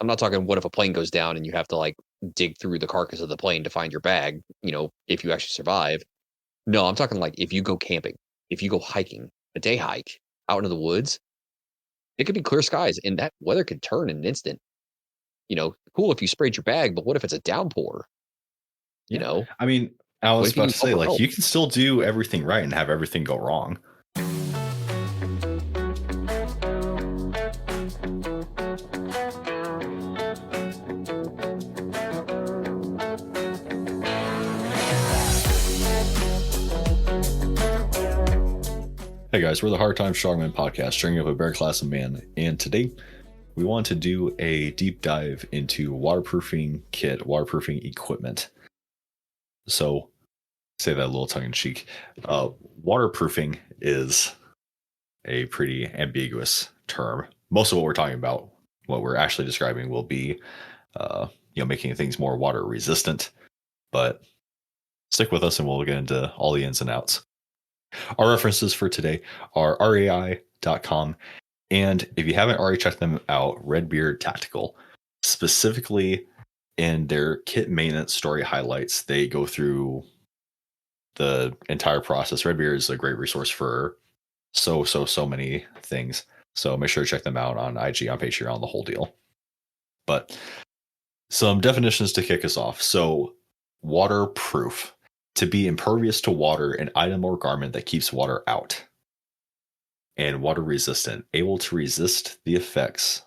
I'm not talking what if a plane goes down and you have to like dig through the carcass of the plane to find your bag, if you actually survive. No, I'm talking like if you go camping, if you go hiking, a day hike out into the woods, it could be clear skies and that weather could turn in an instant. Cool if you sprayed your bag, but what if it's a downpour? You Yeah. know, I mean, I what was if you about need to say, proper like, help? you can still do everything right and have everything go wrong. Hey guys, we're the Hard Time Strongman podcast, stringing up a bear class of man, and today we want to do a deep dive into waterproofing kit, waterproofing equipment. So, say that a little tongue in cheek. Waterproofing is a pretty ambiguous term. Most of what we're talking about, what we're actually describing, will be, making things more water resistant. But stick with us, and we'll get into all the ins and outs. Our references for today are rai.com, and if you haven't already checked them out, Redbeard Tactical. Specifically in their kit maintenance story highlights, they go through the entire process. Redbeard is a great resource for so many things. So make sure to check them out on IG, on Patreon, the whole deal. But some definitions to kick us off. So waterproof: to be impervious to water, an item or garment that keeps water out. And water resistant: able to resist the effects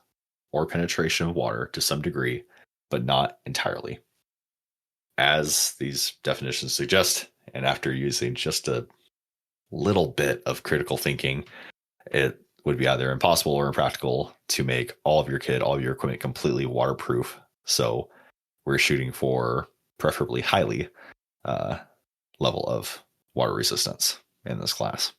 or penetration of water to some degree, but not entirely. As these definitions suggest, and after using just a little bit of critical thinking, it would be either impossible or impractical to make all of your kit, all of your equipment completely waterproof. So we're shooting for preferably highly level of water resistance in this class.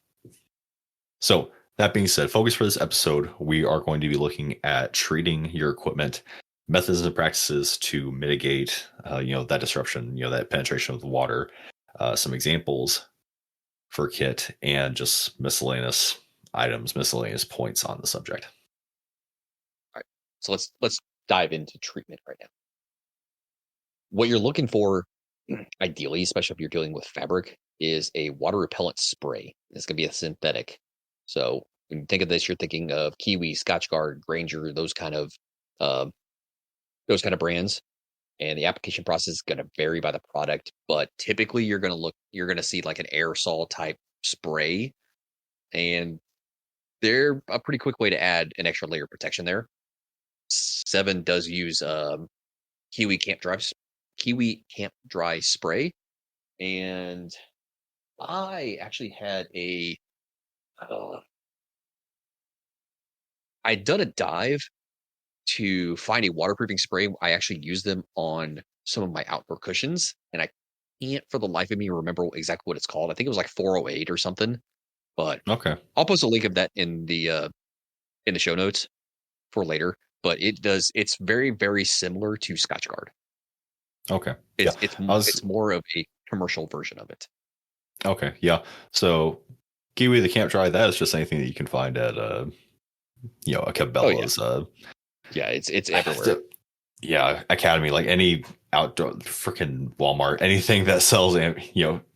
So that being said, focus for this episode, we are going to be looking at treating your equipment, methods and practices to mitigate, that disruption, that penetration of the water, some examples for kit, and just miscellaneous items, miscellaneous points on the subject. All right. So let's dive into treatment right now. What you're looking for, ideally, especially if you're dealing with fabric, is a water repellent spray. It's going to be a synthetic. So when you think of this, you're thinking of Kiwi, Scotchgard, Granger, those kind of brands. And the application process is going to vary by the product, but typically you're going to see like an aerosol type spray, and they're a pretty quick way to add an extra layer of protection there. 7 does use Kiwi Camp Dry spray, and I actually had I'd done a dive to find a waterproofing spray. I actually used them on some of my outdoor cushions, and I can't for the life of me remember exactly what it's called. I think it was like 408 or something, but Okay. I'll post a link of that in the show notes for later. But it's very, very similar to Scotchgard. Okay. It's more of a commercial version of it. Okay. Yeah. So Kiwi the Camp Dry, that is just anything that you can find at a Cabela's. Yeah, it's everywhere. Academy, like any outdoor freaking Walmart, anything that sells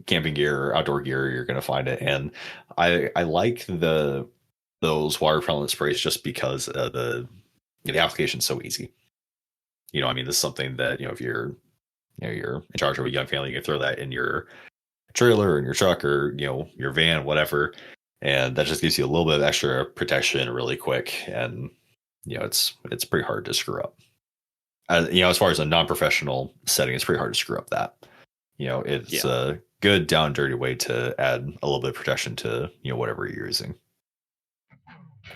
camping gear or outdoor gear, you're gonna find it. And I like those water repellent sprays just because the application is so easy. This is something that if you're in charge of a young family, you can throw that in your trailer or in your truck or your van, whatever, and that just gives you a little bit of extra protection really quick. And it's pretty hard to screw up. As far as a non-professional setting, it's pretty hard to screw up that. It's a good down and dirty way to add a little bit of protection to whatever you're using.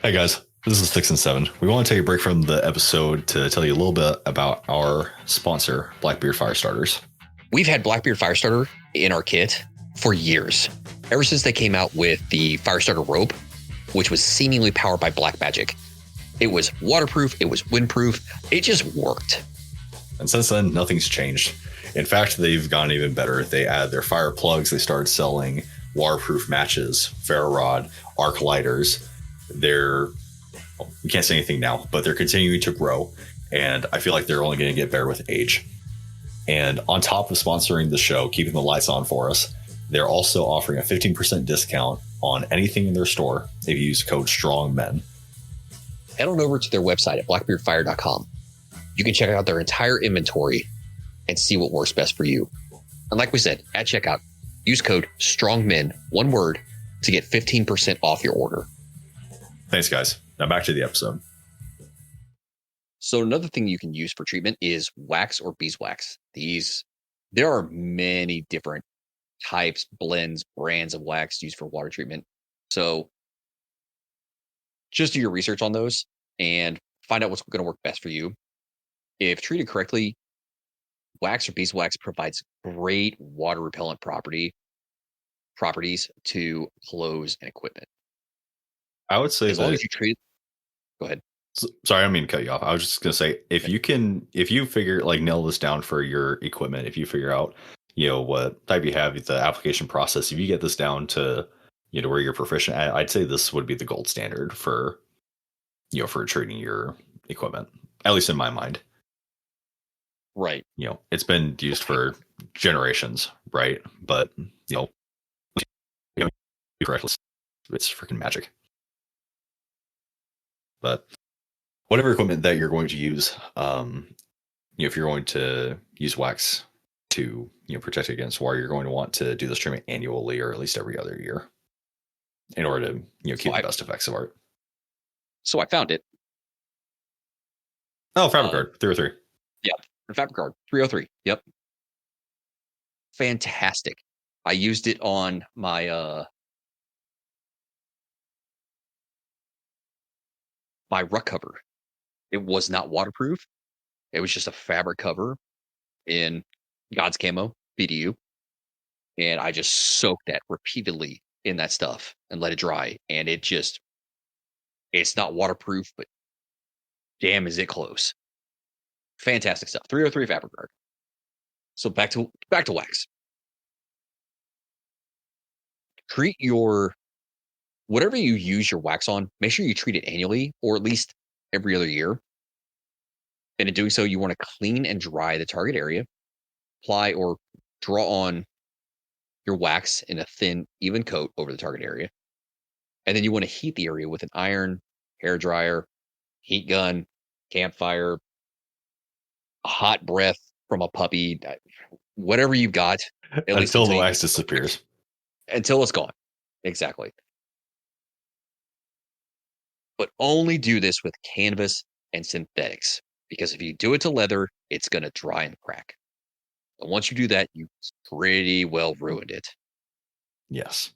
Hey guys, this is 6 and 7. We want to take a break from the episode to tell you a little bit about our sponsor, Blackbeard Fire Starters. We've had Blackbeard Firestarter in our kit for years, ever since they came out with the Firestarter rope, which was seemingly powered by black magic. It was waterproof, it was windproof, it just worked. And since then, nothing's changed. In fact, they've gone even better. They add their fire plugs, they started selling waterproof matches, ferro rod, arc lighters. You can't say anything now, but they're continuing to grow. and I feel like they're only going to get better with age. And on top of sponsoring the show, keeping the lights on for us, they're also offering a 15% discount on anything in their store if you use code STRONGMEN. Head on over to their website at blackbeardfire.com. You can check out their entire inventory and see what works best for you. And like we said, at checkout, use code STRONGMEN, one word, to get 15% off your order. Thanks, guys. Now back to the episode. So another thing you can use for treatment is wax or beeswax. There are many different types, blends, brands of wax used for water treatment. So just do your research on those and find out what's going to work best for you. If treated correctly, wax or beeswax provides great water repellent properties to clothes and equipment. I would say as long as you treat it. Go ahead. Sorry, I don't mean to cut you off. I was just going to say, if you figure, like, nail this down for your equipment, if you figure out, what type you have, the application process, if you get this down to, where you're proficient, I'd say this would be the gold standard for, for treating your equipment, at least in my mind. Right. It's been used for generations, right? But, correctly, it's freaking magic. But whatever equipment that you're going to use, if you're going to use wax to, protect against water, you're going to want to do this treatment annually or at least every other year in order to, keep the best effects of art. So I found it. Oh, Fabric Guard 303. Yeah, Fabric Guard 303. Yep. Fantastic. I used it on my my rug cover. It was not waterproof. It was just a fabric cover in God's Camo BDU. And I just soaked that repeatedly in that stuff and let it dry. And it's not waterproof, but damn, is it close. Fantastic stuff. 303 Fabric Guard. So back to wax. Treat your whatever you use your wax on, make sure you treat it annually or at least every other year. And in doing so, you want to clean and dry the target area, apply or draw on your wax in a thin, even coat over the target area. And then you want to heat the area with an iron, hair dryer, heat gun, campfire, a hot breath from a puppy, whatever you've got. Until the wax disappears. Until it's gone. Exactly. But only do this with canvas and synthetics, because if you do it to leather, it's going to dry and crack. And once you do that, you pretty well ruined it. Yes.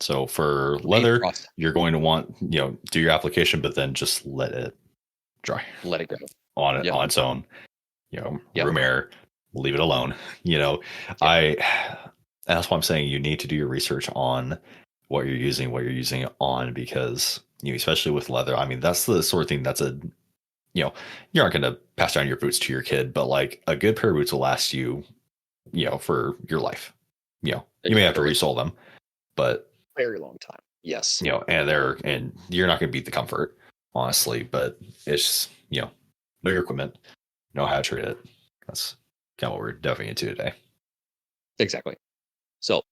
So for leather, you're going to want, do your application, but then just let it dry. Let it go. On its own. Room air, leave it alone. That's why I'm saying you need to do your research on what you're using it on, because especially with leather, I mean, that's the sort of thing that's you're not going to pass down your boots to your kid, but like a good pair of boots will last you, for your life. You may have to resole them, but very long time. Yes. And you're not going to beat the comfort, honestly, but it's, know your equipment, know how to treat it. That's kind of what we're delving into today. Exactly. So,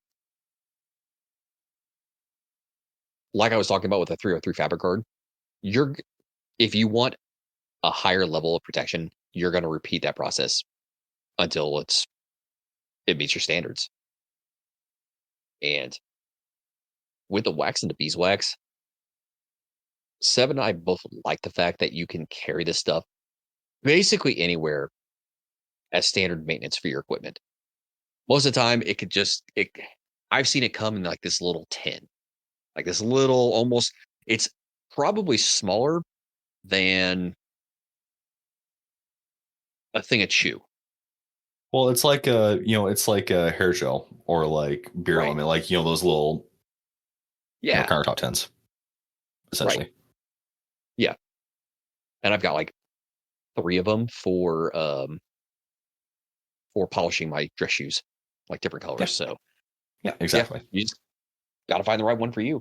like I was talking about with the 303 Fabric Guard, if you want a higher level of protection, you're going to repeat that process until it meets your standards. And with the wax and the beeswax, Seb and I both like the fact that you can carry this stuff basically anywhere as standard maintenance for your equipment. Most of the time, I've seen it come in like this little tin, like this little it's probably smaller than a thing of chew. Well, it's like a hair gel or like beer element, like those little countertop tins, essentially. Right. Yeah, and I've got like 3 of them for polishing my dress shoes, like different colors. So yeah, exactly. You just got to find the right one for you.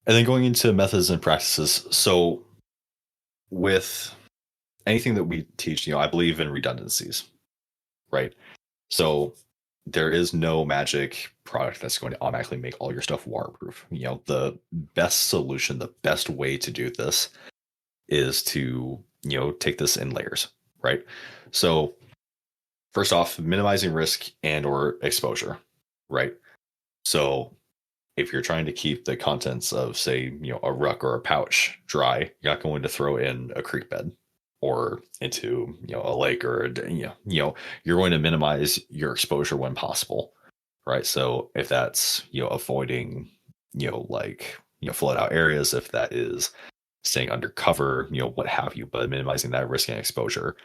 And then going into methods and practices. So with anything that we teach, I believe in redundancies, right? So there is no magic product that's going to automatically make all your stuff waterproof. The best solution, the best way to do this is to, take this in layers, right? So first off, minimizing risk and or exposure, right? So if you're trying to keep the contents of, say, a ruck or a pouch dry, you're not going to throw in a creek bed or into, a lake or, you're going to minimize your exposure when possible, right? So if that's, avoiding, like, flood out areas, if that is staying undercover, what have you, but minimizing that risk and exposure,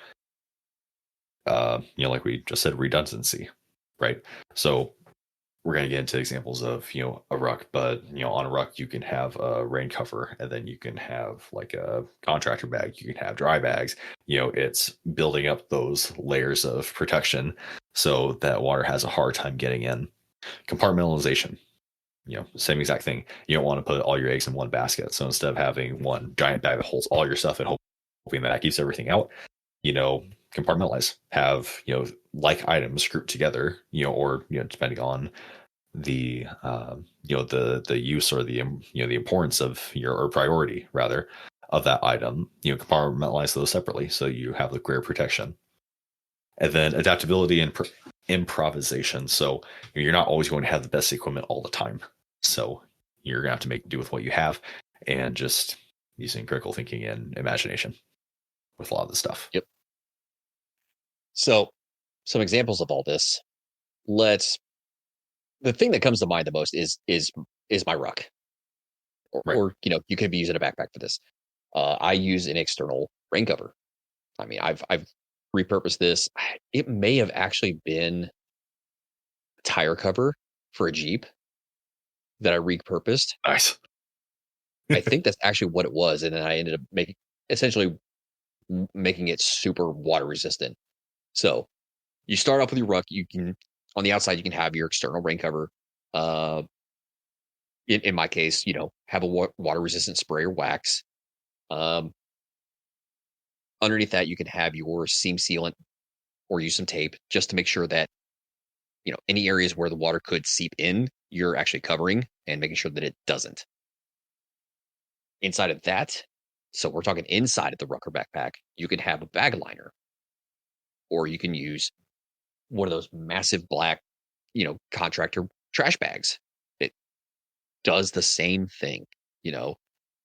like we just said, redundancy, right? So we're going to get into examples of a ruck, but on a ruck you can have a rain cover, and then you can have like a contractor bag, you can have dry bags. It's building up those layers of protection so that water has a hard time getting in. Compartmentalization, same exact thing. You don't want to put all your eggs in one basket, so instead of having one giant bag that holds all your stuff and hoping that keeps everything out, compartmentalize, have like items grouped together, or depending on the the use or the the importance of your, or priority rather, of that item, compartmentalize those separately so you have the greater protection. And then adaptability and improvisation. So you're not always going to have the best equipment all the time, so you're gonna have to make do with what you have, and just using critical thinking and imagination with a lot of the stuff. Yep. So some examples of all this. The thing that comes to mind the most is my ruck, Right. or you could be using a backpack for this. I use an external rain cover. I mean, I've repurposed this. It may have actually been a tire cover for a Jeep that I repurposed. Nice. I think that's actually what it was, and then I ended up essentially making it super water resistant. So you start off with your ruck. You can, on the outside, you can have your external rain cover. Uh, in my case, have a water resistant spray or wax. Um, Underneath that, you can have your seam sealant or use some tape just to make sure that any areas where the water could seep in, you're actually covering and making sure that it doesn't. Inside of that, so we're talking inside of the rucker backpack, you can have a bag liner, or you can use one of those massive black, contractor trash bags. It does the same thing. You know,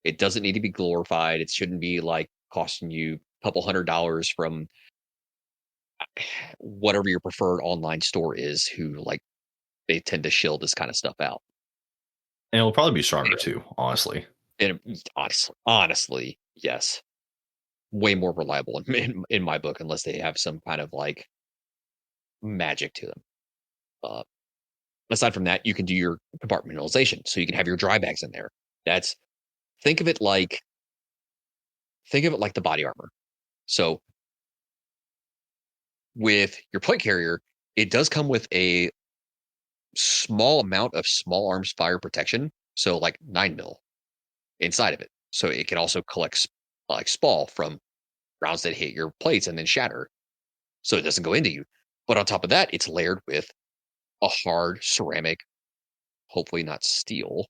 it doesn't need to be glorified. It shouldn't be like costing you a couple $100 from whatever your preferred online store is, who like they tend to shill this kind of stuff out. And it'll probably be stronger Anyway, too, honestly. and honestly, yes, way more reliable in my book, unless they have some kind of like magic to them. Uh, Aside from that, you can do your compartmentalization, so you can have your dry bags in there. That's think of it like the body armor. So with your plate carrier, it does come with a small amount of small arms fire protection, so like 9 mil inside of it. So it can also collect like spall from rounds that hit your plates and then shatter, so it doesn't go into you. But on top of that, it's layered with a hard ceramic, hopefully not steel,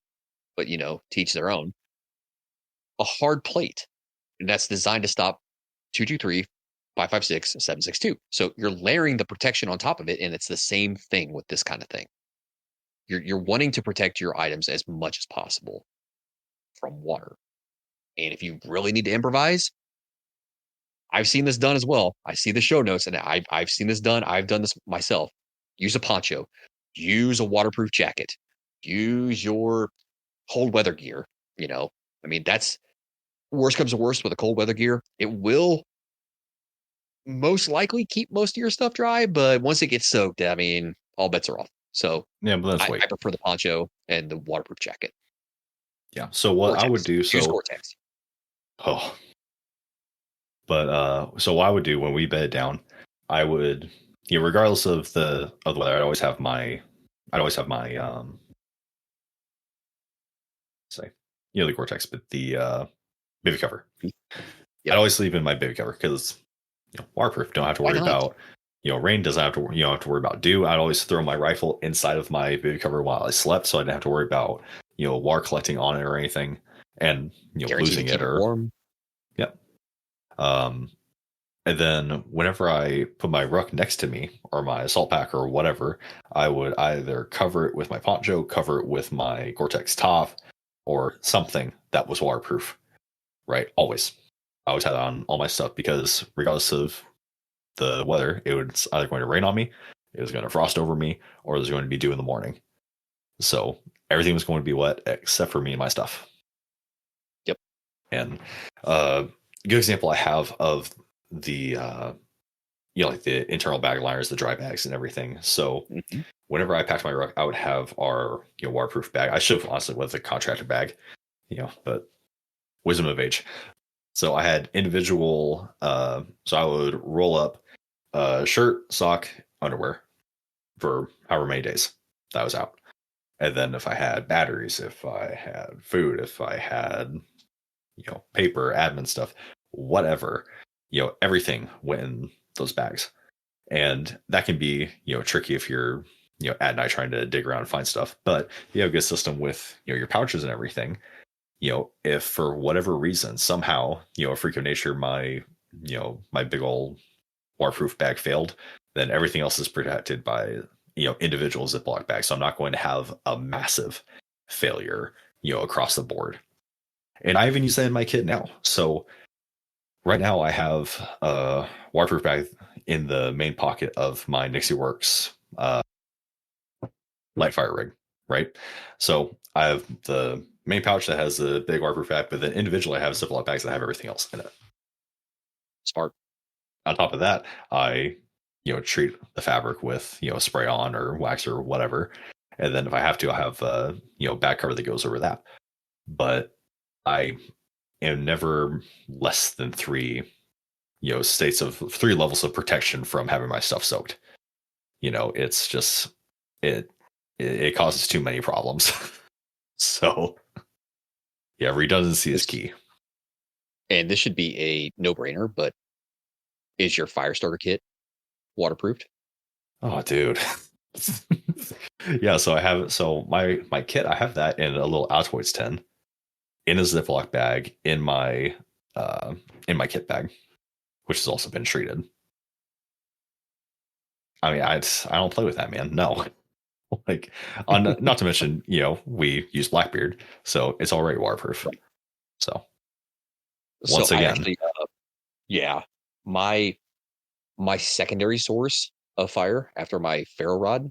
but teach their own, a hard plate. And that's designed to stop 223, 556, 762. So you're layering the protection on top of it, and it's the same thing with this kind of thing. You're wanting to protect your items as much as possible from water. And if you really need to improvise, I've seen this done as well. I see the show notes, and I've seen this done. I've done this myself. Use a poncho, use a waterproof jacket, use your cold weather gear. I mean, that's worst comes to worst with a cold weather gear. It will most likely keep most of your stuff dry, but once it gets soaked, I mean, all bets are off. So Yeah, but let's I wait. prefer the poncho and the waterproof jacket. Yeah. So what I would Gore-Tex. do, Use so Gore-Tex. oh, but so what I would do when we bed down, I would, regardless of the weather, I'd always have my say, the Gore-Tex, but the baby cover. I'd always sleep in my baby cover because waterproof. Don't have to Why worry not? about rain. Doesn't have to don't have to worry about dew. I'd always throw my rifle inside of my baby cover while I slept, so I didn't have to worry about water collecting on it or anything, and Guaranteed to losing it keep it or warm. yep. And then whenever I put my ruck next to me or my assault pack or whatever, I would either cover it with my poncho, cover it with my Gore-Tex top, or something that was waterproof. Right? Always. I always had it on all my stuff because regardless of the weather, it was either going to rain on me, it was going to frost over me, or it was going to be dew in the morning. So everything was going to be wet except for me and my stuff. Yep. And a good example I have of the like the internal bag liners, the dry bags, and everything. So whenever I packed my ruck, I would have our waterproof bag. I should have honestly with a contractor bag, but wisdom of age. So I had individual. So I would roll up shirt, sock, underwear for however many days that I was out. And then if I had batteries, if I had food, if I had paper, admin stuff, whatever, everything went in those bags. And that can be tricky if you're at night trying to dig around and find stuff. But you have a good system with your pouches and everything. If for whatever reason somehow a freak of nature my my big old waterproof bag failed, then everything else is protected by individual Ziploc bags. So I'm not going to have a massive failure across the board. And I even use that in my kit now. So right now I have a waterproof bag in the main pocket of my Nixie Works light fire rig, right? So I have the main pouch that has the big waterproof bag, but then individually I have Ziploc bags that have everything else in it. Smart. On top of that, I treat the fabric with spray on or wax or whatever, and then if I have to, I have back cover that goes over that. But I am never less than three three levels of protection from having my stuff soaked. It's just it causes too many problems. So yeah, redundancy is key. And this should be a no-brainer, but is your fire starter kit waterproofed? Oh, dude. Yeah, so I have my kit, I have that in a little Altoids tin in a Ziploc bag in my kit bag, which has also been treated. I mean, I don't play with that, man. No. Like, not to mention, we use Blackbeard, so it's already waterproof. Right. So once again, actually, yeah, my secondary source of fire after my ferro rod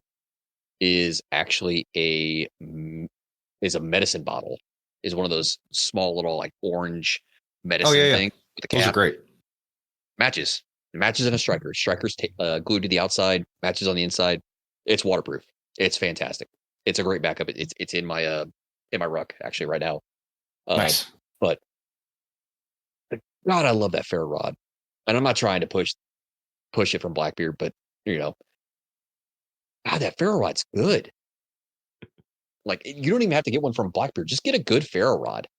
is actually a medicine bottle. Is one of those small little like orange medicine things with a cap. Those are great. Matches and a striker. Striker's glued to the outside, matches on the inside. It's waterproof. It's fantastic. It's a great backup. It's in my ruck actually right now. Nice. But God, I love that ferro rod, and I'm not trying to push it from Blackbeard, but God, that ferro rod's good. Like, you don't even have to get one from Blackbeard. Just get a good ferro rod,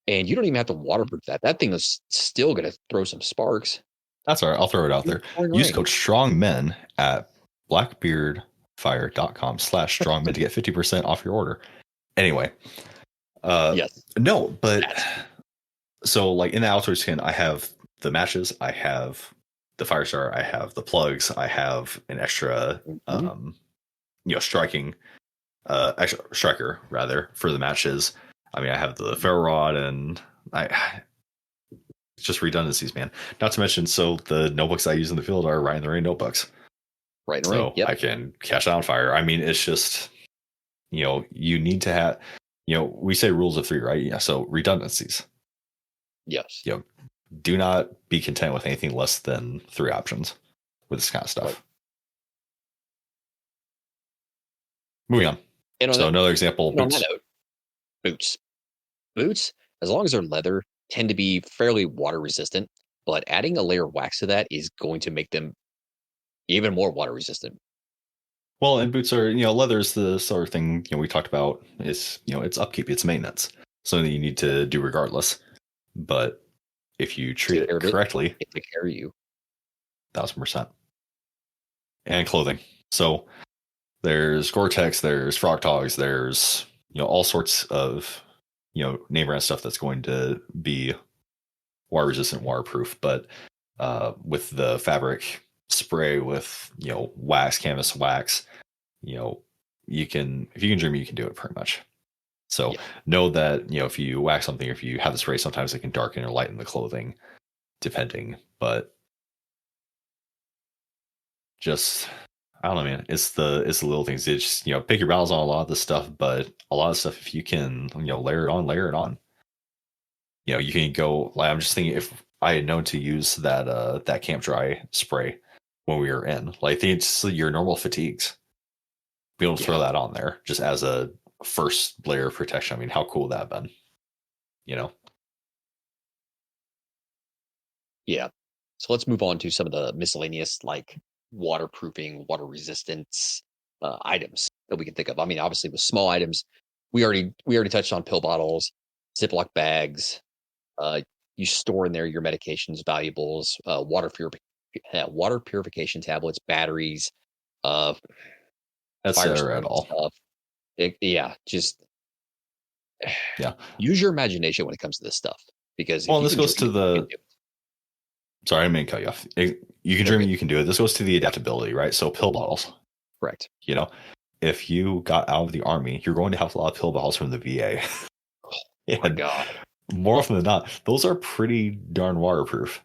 and you don't even have to waterproof that. That thing is still going to throw some sparks. That's all right. I'll throw it out there. Use code STRONGMEN at blackbeardfire.com/strongmen to get 50% off your order. Anyway. Yes. No, but so like in the outdoor skin, I have the matches, I have the fire starter, I have the plugs, I have an extra striking extra striker rather for the matches. I mean, I have the ferro rod, and it's just redundancies, man. Not to mention, so the notebooks I use in the field are Right in the Rain notebooks. Right in the Rain, yep. I can catch on fire. I mean, it's just you need to have we say rules of three, right? Yeah. So redundancies. Yes. Do not be content with anything less than three options with this kind of stuff. Right. Moving on. So another example, boots. Boots, as long as they're leather, tend to be fairly water resistant, but adding a layer of wax to that is going to make them even more water resistant. Well, and boots are, leather is the sort of thing, we talked about is, it's upkeep, it's maintenance, something that you need to do regardless. But if you treat Take care it of it. correctly, It take care of you. 1000%. And clothing. So there's Gore-Tex, there's Frog Togs, there's all sorts of name brand stuff that's going to be water resistant, waterproof. But with the fabric spray, with wax, canvas wax, you can, if you can dream, you can do it pretty much. So Yeah. know that if you wax something, or if you have the spray, sometimes it can darken or lighten the clothing, depending. But just, I don't know, man. It's the little things. It's just, pick your battles on a lot of this stuff, but a lot of stuff, if you can layer it on, layer it on. You can go, like, I'm just thinking, if I had known to use that camp dry spray when we were in, like, it's your normal fatigues, be able to throw that on there just as a first layer of protection. I mean, how cool would that have been? Yeah. So let's move on to some of the miscellaneous, like waterproofing, water resistance items that we can think of. I mean, obviously with small items, we already touched on pill bottles, Ziploc bags. Uh, you store in there your medications, valuables, water purification tablets, batteries, uh, That's fire at starting all. stuff. Yeah, just Yeah. use your imagination when it comes to this stuff, because if Well, you this can goes dream to it, you can the, do it. sorry, I didn't mean to cut you off. You can You're dream it, good. you can do it. This goes to the adaptability, right? So pill bottles, Correct. you know, if you got out of the army, you're going to have a lot of pill bottles from the VA. Oh my And God. more often than not, those are pretty darn waterproof.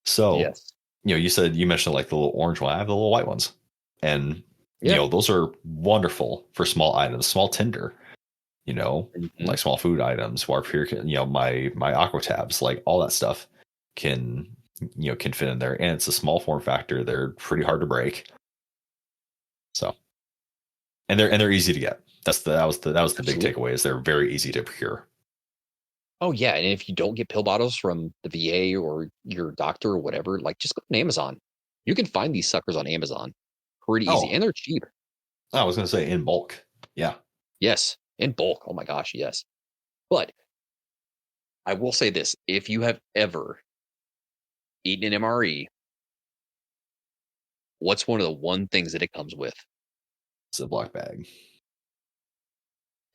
So, Yes. you mentioned like the little orange one. I have the little white ones. And, Yeah. those are wonderful for small items, small tinder, Mhm. like small food items, water pure, my aqua tabs, like all that stuff can, can fit in there. And it's a small form factor. They're pretty hard to break. So, and they're easy to get. That was the big Absolutely. takeaway, is they're very easy to procure. Oh, yeah, and if you don't get pill bottles from the VA or your doctor or whatever, like, just go on Amazon. You can find these suckers on Amazon pretty easy, Oh, and they're cheap. I was going to say in bulk. Yeah. Yes, in bulk. Oh my gosh, yes. But I will say this, if you have ever eaten an MRE, what's one of the one things that it comes with? Ziploc bag.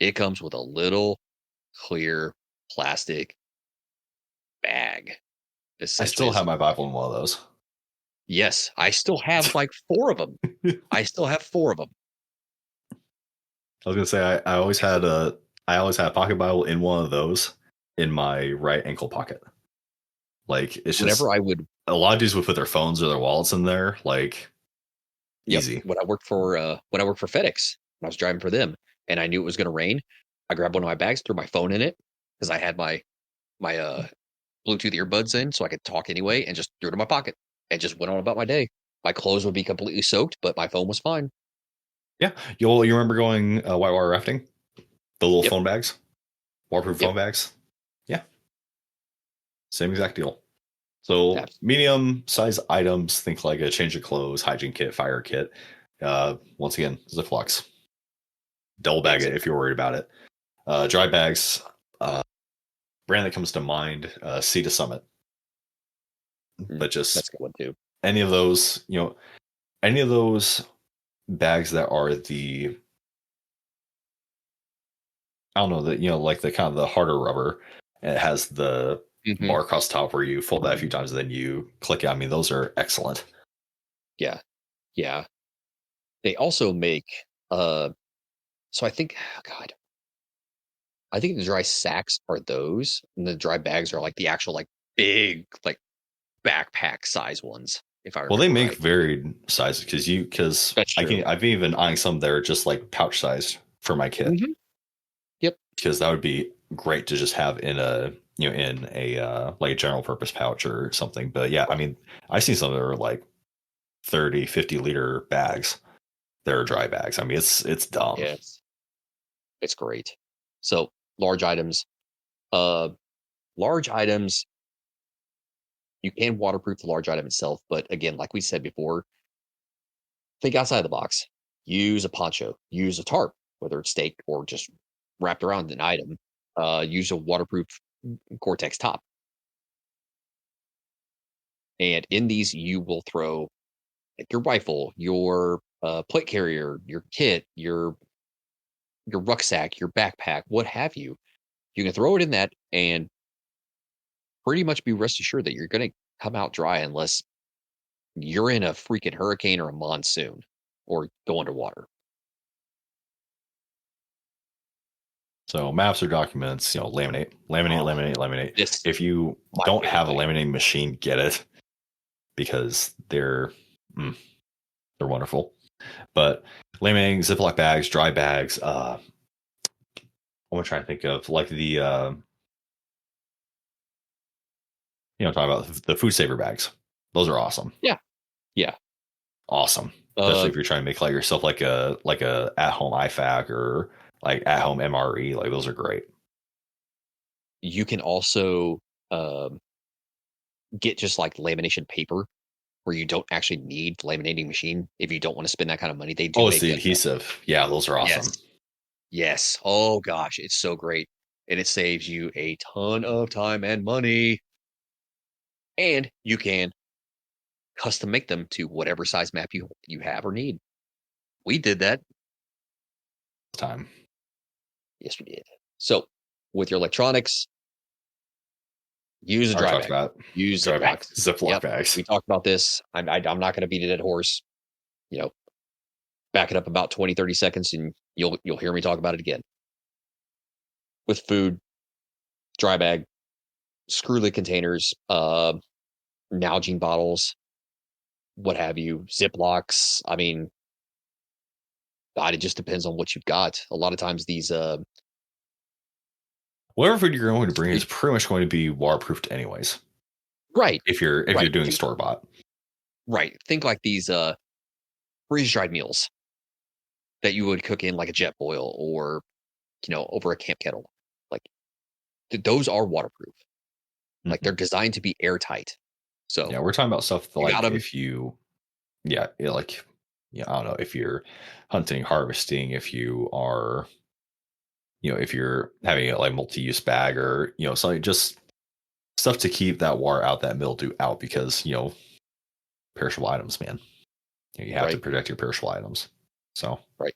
It comes with a little clear plastic bag, I essentially. still have my Bible in one of those. Yes, I still have, like, 4 of them. I still have 4 of them. I was gonna say I always had a pocket Bible in one of those in my right ankle pocket. Like, it's Whenever just, I would a lot of dudes would put their phones or their wallets in there, like, Yep. easy. When I worked for FedEx, when I was driving for them, and I knew it was gonna rain, I grabbed one of my bags, threw my phone in it because I had my Bluetooth earbuds in so I could talk anyway, and just threw it in my pocket and just went on about my day. My clothes would be completely soaked, but my phone was fine. Yeah, you remember going whitewater rafting? The little Yep, phone bags, waterproof yep, phone bags. Yeah, same exact deal. So abs medium size items, think like a change of clothes, hygiene kit, fire kit. Once again, Ziplocs. Double bag it if exactly. you're worried about it. Dry bags. Uh, Brand that comes to mind, Sea to Summit. But That's just a good one too. any of those, any of those bags that are the, I don't know, that, like the kind of the harder rubber, and it has the Mhm. bar across the top where you fold that a few times and then you click it. I mean, those are excellent. Yeah, yeah. They also make, uh so I think oh god, I think the dry sacks are those, and the dry bags are, like, the actual, like, big, like, backpack size ones, if I Well, they remember make right. varied sizes, because That's true. I've been even eyeing some that are just like pouch sized for my kit, Mhm. Yep. because that would be great to just have in a, in a like a general purpose pouch or something. But yeah, I Right. mean, I've seen some that are like 30, 50 liter bags. They're dry bags. I mean, it's dumb. Yes. It's great. So, large items, uh, large items, you can waterproof the large item itself, but again, like we said before, think outside the box. Use a poncho, use a tarp, whether it's staked or just wrapped around an item. Use a waterproof Gore-Tex top. And in these, you will throw like, your rifle, your plate carrier, your kit, your rucksack, your backpack, what have you. You can throw it in that and pretty much be rest assured that you're going to come out dry unless you're in a freaking hurricane or a monsoon or go underwater. So maps or documents, laminate, laminate, Oh, laminate, laminate. this If you my don't favorite have a thing. laminating machine, get it because mm, they're wonderful. But laminating Ziploc bags, dry bags. I'm trying to think of like the talking about the food saver bags. Those are awesome. Yeah, yeah. Awesome. Especially Uh, if you're trying to make like yourself like a at home IFAC or like at home MRE. Like those are great. you can also um, get just like lamination paper where you don't actually need laminating machine if you don't want to spend that kind of money. They do Oh, it's make the a adhesive. Yeah, those are awesome. yes, yes. Oh gosh, it's so great, and it saves you a ton of time and money. And you can custom make them to whatever size map you have or need. We did that. Time. Yes, we did. So with your electronics, use a I already dry talked bag. about Use dry bag, Ziplocs. Ziploc Yep, bags. we talked about this. I'm not going to beat it at horse. You know, back it up about 20, 30 seconds, and you'll hear me talk about it again. With food, dry bag, screw lid containers, Nalgene bottles, what have you, Ziplocs. I mean, God, it just depends on what you've got. A lot of times these Whatever food you're going to bring is freeze- pretty much going to be waterproofed anyways. right, If you're right, doing store bought. right. Think like these freeze dried meals that you would cook in like a jet boil or over a camp kettle. Like those are waterproof. Like Mhm. they're designed to be airtight. So Yeah, we're talking about stuff that, you got like them if you like I don't know if you're hunting, harvesting, if you are if you're having a like multi-use bag or something just stuff to keep that water out, that mildew out because perishable items, man. You have to right, protect your perishable items. So, right.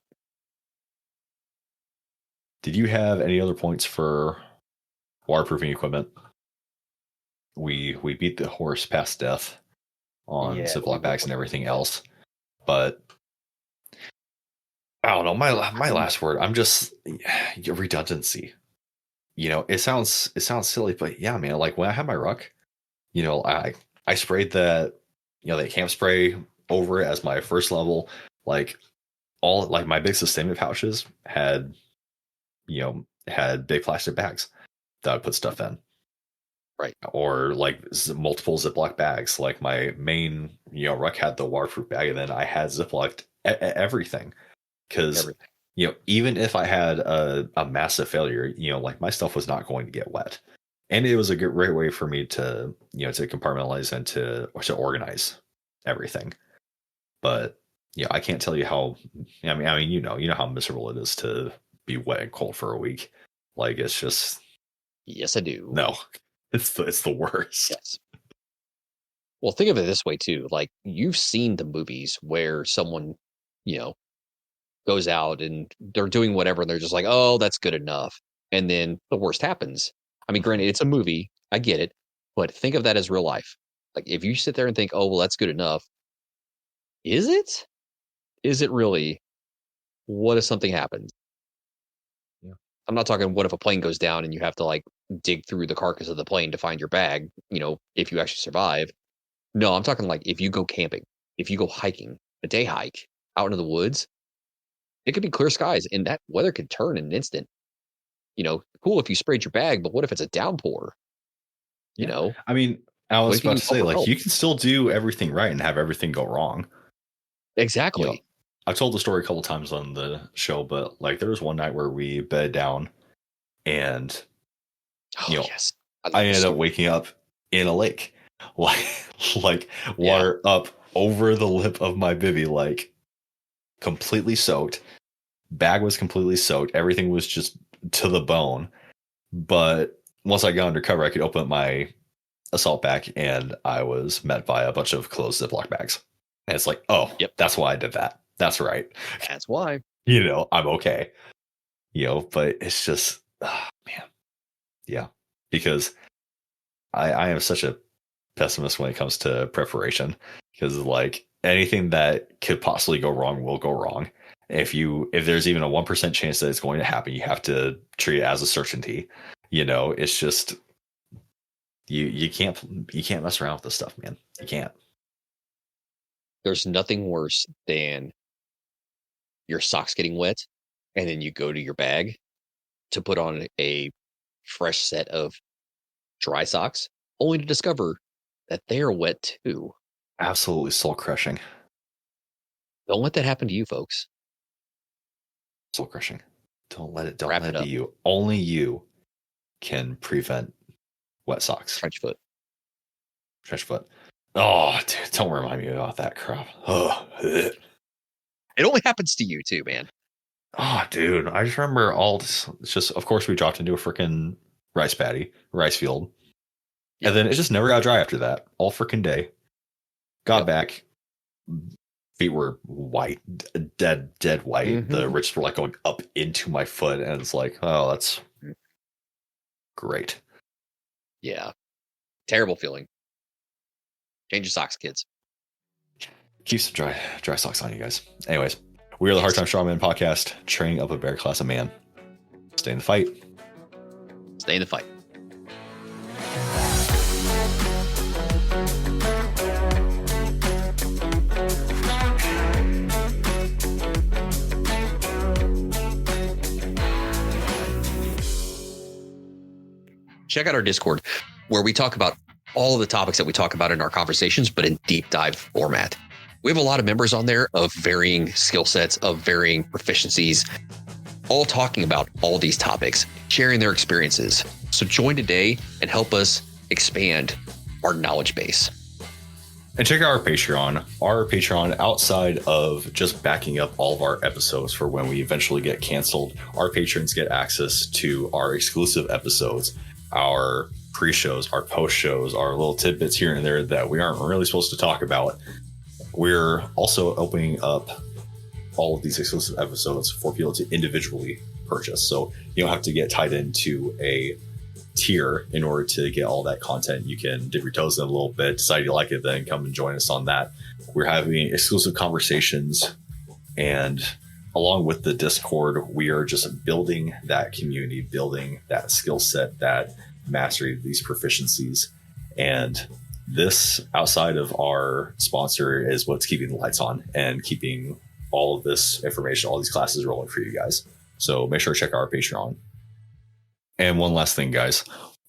did you have any other points for waterproofing equipment? We beat the horse past death on Yeah, we Ziploc went bags and with everything that. else, but I don't know. My I'm last word. I'm just redundancy. It sounds silly, but yeah, man. Like when I had my ruck, I sprayed that camp spray over it as my first level. Like all like my big sustainment pouches had big plastic bags that I would put stuff in, right. or like multiple Ziploc bags. Like my main ruck had the waterproof bag, and then I had Ziploc everything because Everything. even if I had a massive failure, like my stuff was not going to get wet, and it was a great way for me to to compartmentalize and to organize everything. But I can't tell you how. I mean, you know how miserable it is to be wet and cold for a week. Like it's just Yes, I do. no, it's the worst. Yes. Well, think of it this way too. Like you've seen the movies where someone, you know, goes out and they're doing whatever and they're just like, "Oh, that's good enough." And then the worst happens. I mean, Mhm. granted, it's a movie. I get it. But think of that as real life. Like if you sit there and think, "Oh, well, that's good enough." Is it? Is it really? What if something happens? Yeah. I'm not talking what if a plane goes down and you have to like dig through the carcass of the plane to find your bag, if you actually survive. No, I'm talking like if you go camping, if you go hiking, a day hike out into the woods, it could be clear skies and that weather could turn in an instant. Cool if you sprayed your bag, but what if it's a downpour? You Yeah. know, I mean, I what was if you about need to call say for like help? you can still do everything right and have everything go wrong. You know, Exactly. I've told the story a couple times on the show, but like there was one night where we bed down and Oh, you know yes. I I love this ended up story. waking up in a lake, like like Yeah. water up over the lip of my bivy, like completely soaked. Bag was completely soaked. Everything was just to the bone. But once I got undercover, I could open up my assault back, and I was met by a bunch of closed Ziploc bags. And it's like, oh, Yep. that's why I did that. That's right. That's why. I'm okay. But it's just, man. Yeah. Because I am such a pessimist when it comes to preparation, because like anything that could possibly go wrong will go wrong. If there's even a 1% chance that it's going to happen, you have to treat it as a certainty. It's just you can't mess around with this stuff, man. You can't. There's nothing worse than your socks getting wet, and then you go to your bag to put on a fresh set of dry socks, only to discover that they are wet too. Absolutely soul crushing. Don't let that happen to you, folks. Soul crushing. Don't let it up. be you. Only you can prevent wet socks. Trench foot. Oh, dude, don't remind me about that crap. Oh, it only happens to you too, man. Oh, dude, I just remember all this. It's just, of course, we dropped into a freaking rice field. Yep. And then it just never got dry after that. All freaking day. Got back. Feet were white, dead white. Mm-hmm. The ridges were like going up into my foot. And it's like, oh, that's great. Yeah. Terrible feeling. Change your socks, kids. Keep some dry socks on, you guys. Anyways, we are the Hard Time Strongman podcast, training up a bear class of man. Stay in the fight. Stay in the fight. Check out our Discord, where we talk about all of the topics that we talk about in our conversations, but in deep dive format. We have a lot of members on there of varying skill sets, of varying proficiencies, all talking about all these topics, sharing their experiences. So join today and help us expand our knowledge base. And check out our Patreon. Our Patreon, outside of just backing up all of our episodes for when we eventually get canceled, our patrons get access to our exclusive episodes, our pre-shows, our post-shows, our little tidbits here and there that we aren't really supposed to talk about. We're also opening up all of these exclusive episodes for people to individually purchase. So you don't have to get tied into a tier in order to get all that content. You can dip your toes in a little bit, decide you like it, then come and join us on that. We're having exclusive conversations, and along with the Discord, we are just building that community, building that skill set, that mastery, these proficiencies. And this, outside of our sponsor, is what's keeping the lights on and keeping all of this information, all these classes rolling for you guys. So make sure to check out our Patreon. And one last thing, guys,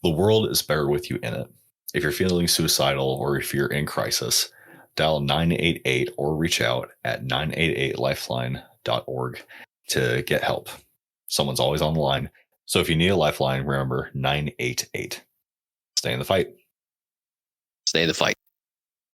the world is better with you in it. If you're feeling suicidal or if you're in crisis, dial 988 or reach out at 988lifeline.org to get help. Someone's always on the line. So if you need a lifeline, remember 988. Stay in the fight. Stay in the fight.